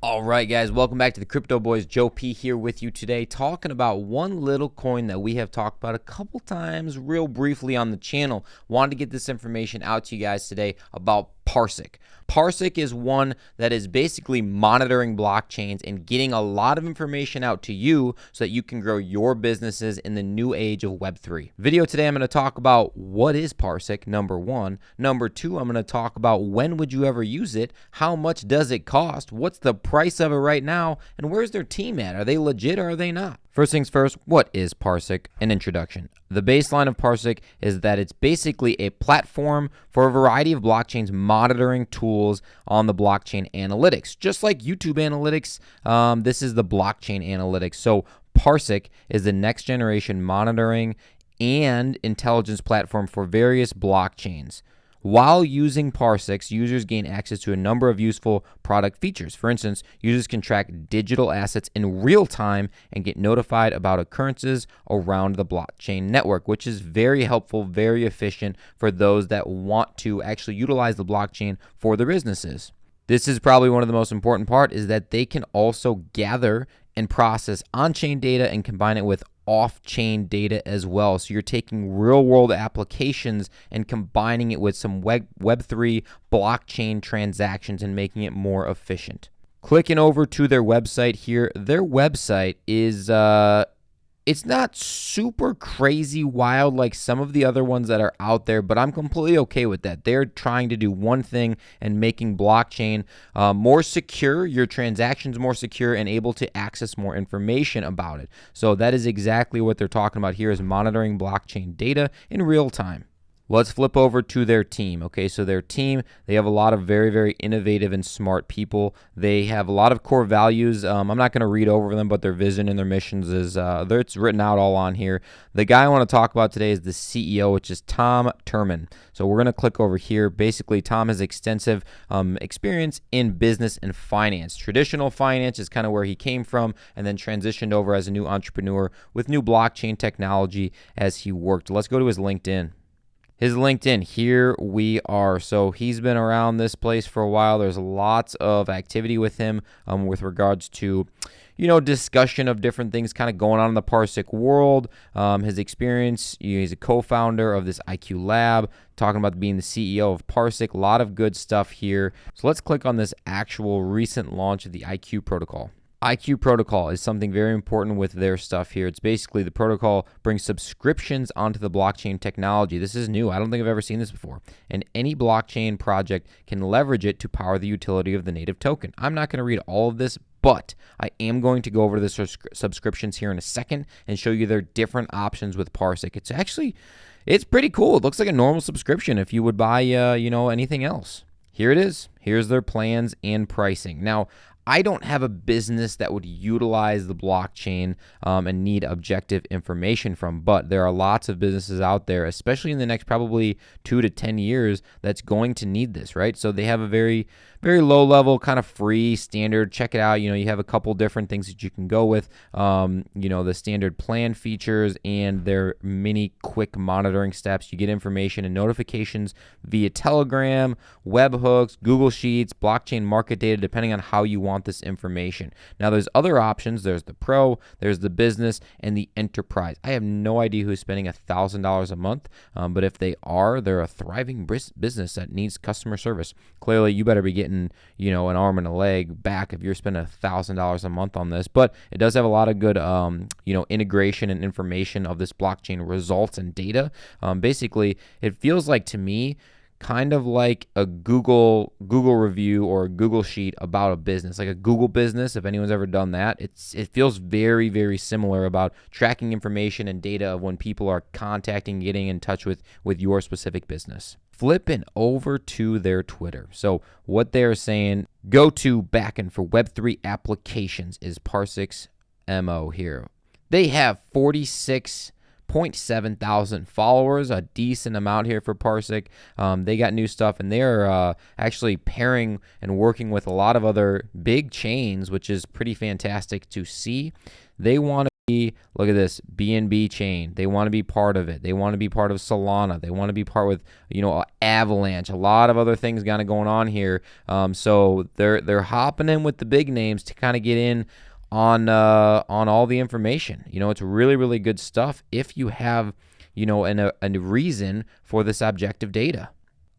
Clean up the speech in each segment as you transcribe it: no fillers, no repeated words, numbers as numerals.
All right, guys, welcome back to the Crypto Boys. Joe P here with you today, talking about one little coin that we have talked about a couple times real briefly on the channel. Wanted to get this information out to you guys today about PARSIQ. PARSIQ is one that is basically monitoring blockchains and getting a lot of information out to you so that you can grow your businesses in the new age of Web3. Video today, I'm going to talk about what is PARSIQ, number one. Number two, I'm going to talk about when would you ever use it, how much does it cost, what's the price of it right now, and where's their team at? Are they legit or are they not? First things first, what is PARSIQ? An introduction. The baseline of PARSIQ is that it's basically a platform for a variety of blockchains monitoring tools on the blockchain analytics. Just like YouTube analytics, this is the blockchain analytics. So PARSIQ is the next generation monitoring and intelligence platform for various blockchains. While using PARSIQ, users gain access to a number of useful product features. For instance, users can track digital assets in real time and get notified about occurrences around the blockchain network, which is very helpful, very efficient for those that want to actually utilize the blockchain for their businesses. This is probably one of the most important part, is that they can also gather and process on-chain data and combine it with off-chain data as well. So you're taking real-world applications and combining it with some Web3 blockchain transactions and making it more efficient. Clicking over to their website here, their website is it's not super crazy wild like some of the other ones that are out there, but I'm completely okay with that. They're trying to do one thing and making blockchain more secure, your transactions more secure, and able to access more information about it. So that is exactly what they're talking about here, is monitoring blockchain data in real time. Let's flip over to their team. Okay, so their team, they have a lot of very, very innovative and smart people. They have a lot of core values. I'm not going to read over them, but their vision and their missions is, it's written out all on here. The guy I want to talk about today is the CEO, which is Tom Turman. So we're going to click over here. Basically, Tom has extensive experience in business and finance. Traditional finance is kind of where he came from, and then transitioned over as a new entrepreneur with new blockchain technology as he worked. Let's go to his LinkedIn. His LinkedIn, here we are. So he's been around this place for a while. There's lots of activity with him with regards to, discussion of different things kind of going on in the PARSIQ world. His experience, he's a co-founder of this IQ Lab, talking about being the CEO of PARSIQ. A lot of good stuff here. So let's click on this actual recent launch of the IQ protocol. IQ protocol is something very important with their stuff here. It's basically the protocol brings subscriptions onto the blockchain technology. This is new. I don't think I've ever seen this before. And any blockchain project can leverage it to power the utility of the native token. I'm not going to read all of this, but I am going to go over the subscriptions here in a second and show you their different options with PARSIQ. It's pretty cool. It looks like a normal subscription if you would buy, anything else. Here it is. Here's their plans and pricing. Now, I don't have a business that would utilize the blockchain and need objective information from, but there are lots of businesses out there, especially in the next probably 2 to 10 years, that's going to need this, right? So they have a very, very low level, kind of free standard. Check it out. You have a couple different things that you can go with, the standard plan features and their mini quick monitoring steps. You get information and notifications via Telegram, webhooks, Google Sheets, blockchain market data, depending on how you want this information. Now, there's other options. There's the Pro, there's the Business, and the Enterprise. I have no idea who's spending $1,000 a month, but if they are, they're a thriving business that needs customer service. Clearly, you better be getting, an arm and a leg back if you're spending $1,000 a month on this. But it does have a lot of good, integration and information of this blockchain results and data. Basically, it feels like to me, kind of like a Google review or a Google sheet about a business, like a Google business. If anyone's ever done that, it feels very, very similar about tracking information and data of when people are contacting, getting in touch with your specific business. Flipping over to their Twitter. So what they're saying, go to backend for Web3 applications is PARSIQ's MO here. They have 46.7 thousand followers, a decent amount here for PARSIQ. They got new stuff, and they're actually pairing and working with a lot of other big chains, which is pretty fantastic to see. They want Look at this, BNB chain. They want to be part of it. They want to be part of Solana. They want to be part with, Avalanche. A lot of other things kind of going on here. So they're hopping in with the big names to kind of get in on all the information. It's really, really good stuff if you have, a reason for this objective data.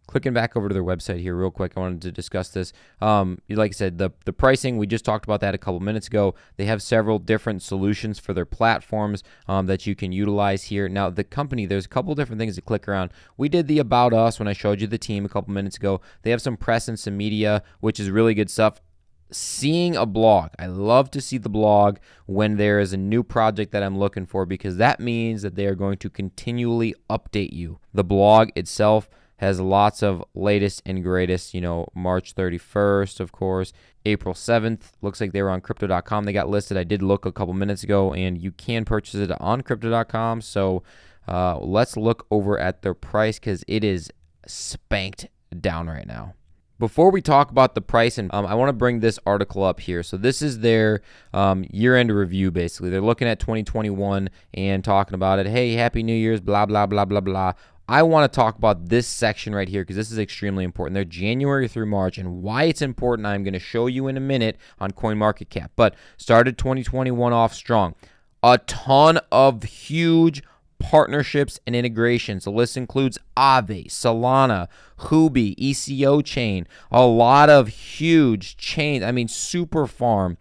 Clicking back over to their website here real quick, I wanted to discuss this. Like I said, the pricing, we just talked about that a couple minutes ago. They have several different solutions for their platforms that you can utilize here. Now, the company, there's a couple different things to click around. We did the About Us when I showed you the team a couple minutes ago. They have some press and some media, which is really good stuff. Seeing a blog, I love to see the blog when there is a new project that I'm looking for, because that means that they are going to continually update you. The blog itself has lots of latest and greatest, March 31st, of course, April 7th. Looks like they were on crypto.com. They got listed. I did look a couple minutes ago, and you can purchase it on crypto.com. So let's look over at their price, because it is spanked down right now. Before we talk about the price, and I want to bring this article up here. So this is their year-end review, basically. They're looking at 2021 and talking about it. Hey, Happy New Year's, blah, blah, blah, blah, blah. I want to talk about this section right here, because this is extremely important. They're January through March, and why it's important I'm going to show you in a minute on CoinMarketCap. But started 2021 off strong. A ton of huge partnerships and integrations. The list includes Aave, Solana, Huobi, ECO chain, a lot of huge chains. Superfarm,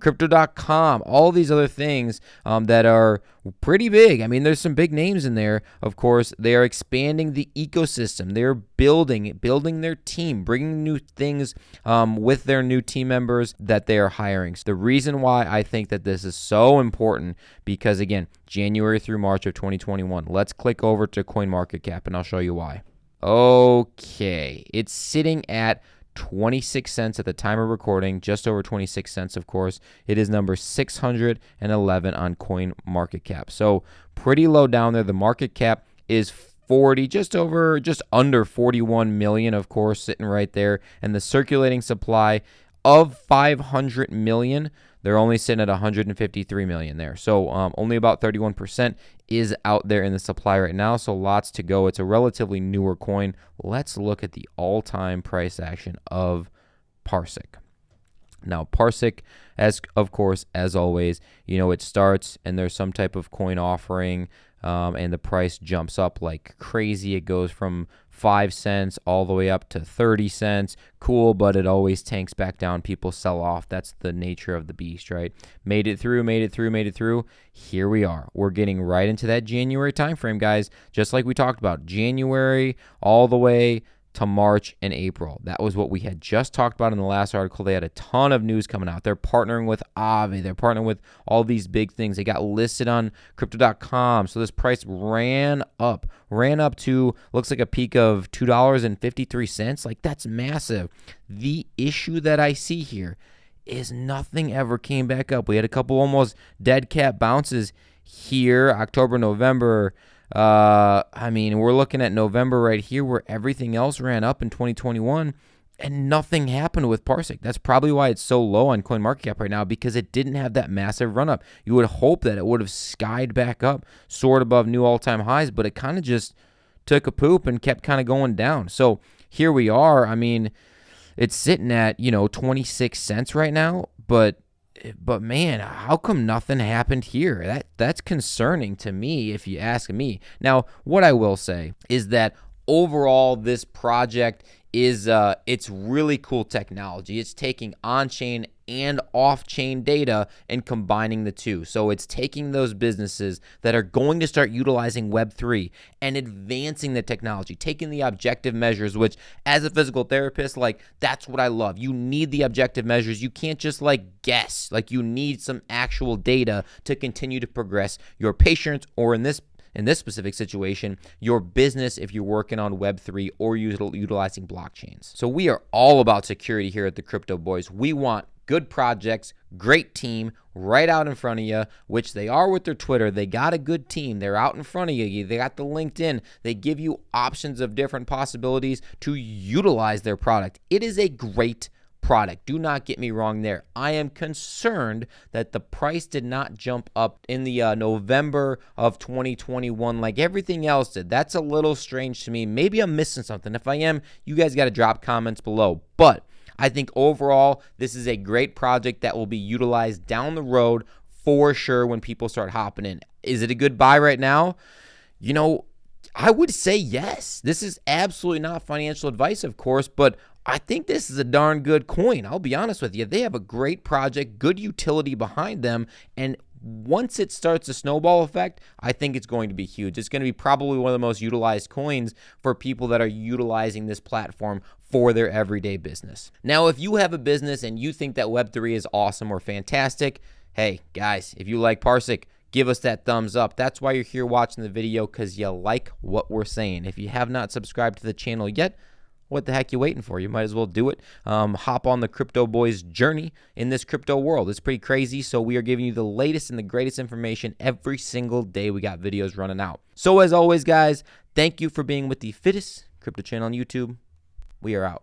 Crypto.com, all these other things that are pretty big. There's some big names in there. Of course, they are expanding the ecosystem. They're building their team, bringing new things with their new team members that they are hiring. So the reason why I think that this is so important, because again, January through March of 2021. Let's click over to CoinMarketCap and I'll show you why. Okay, it's sitting at 26 cents at the time of recording, just over 26 cents, of course. It is number 611 on CoinMarketCap. So pretty low down there. The market cap is just under 41 million, of course, sitting right there. And the circulating supply of 500 million, they're only sitting at 153 million there. So only about 31% is out there in the supply right now. So lots to go. It's a relatively newer coin. Let's look at the all-time price action of PARSIQ. Now, PARSIQ, as always, it starts and there's some type of coin offering, and the price jumps up like crazy. It goes from 5 cents all the way up to 30 cents. Cool, but it always tanks back down. People sell off. That's the nature of the beast, right? Made it through. Here we are. We're getting right into that January timeframe, guys. Just like we talked about, January all the way to March and April. That was what we had just talked about in the last article. They had a ton of news coming out. They're partnering with Aave. They're partnering with all these big things. They got listed on Crypto.com. So this price ran up to, looks like a peak of $2.53. Like, that's massive. The issue that I see here is nothing ever came back up. We had a couple almost dead cat bounces here, October, November. We're looking at November right here, where everything else ran up in 2021 and nothing happened with PARSIQ. That's probably why it's so low on CoinMarketCap right now, because it didn't have that massive run up. You would hope that it would have skied back up, soared above new all-time highs, but it kind of just took a poop and kept kind of going down. So here we are. It's sitting at, 26 cents right now, but man, how come nothing happened here? That's concerning to me, if you ask me. Now, what I will say is that overall, this project is it's really cool technology. It's taking on-chain and off-chain data and combining the two. So it's taking those businesses that are going to start utilizing Web3 and advancing the technology, taking the objective measures, which as a physical therapist, that's what I love. You need the objective measures. You can't just guess. You need some actual data to continue to progress your patients, or in this specific situation, your business if you're working on Web3 or utilizing blockchains. So we are all about security here at the Crypto Boys. We want good projects, great team right out in front of you, which they are with their Twitter. They got a good team. They're out in front of you. They got the LinkedIn. They give you options of different possibilities to utilize their product. It is a great product. Do not get me wrong there. I am concerned that the price did not jump up in the November of 2021 like everything else did. That's a little strange to me. Maybe I'm missing something. If I am, you guys got to drop comments below. But I think overall, this is a great project that will be utilized down the road for sure when people start hopping in. Is it a good buy right now? You know, I would say yes. This is absolutely not financial advice, of course, but I think this is a darn good coin. I'll be honest with you. They have a great project, good utility behind them, and once it starts a snowball effect, I think it's going to be huge. It's going to be probably one of the most utilized coins for people that are utilizing this platform for their everyday business. Now, if you have a business and you think that Web3 is awesome or fantastic, hey, guys, if you like PARSIQ, give us that thumbs up. That's why you're here watching the video, because you like what we're saying. If you have not subscribed to the channel yet, what the heck you waiting for? You might as well do it. Hop on the Crypto Boys journey in this crypto world. It's pretty crazy, so we are giving you the latest and the greatest information every single day. We got videos running out. So as always, guys, thank you for being with the fittest crypto channel on YouTube. We are out.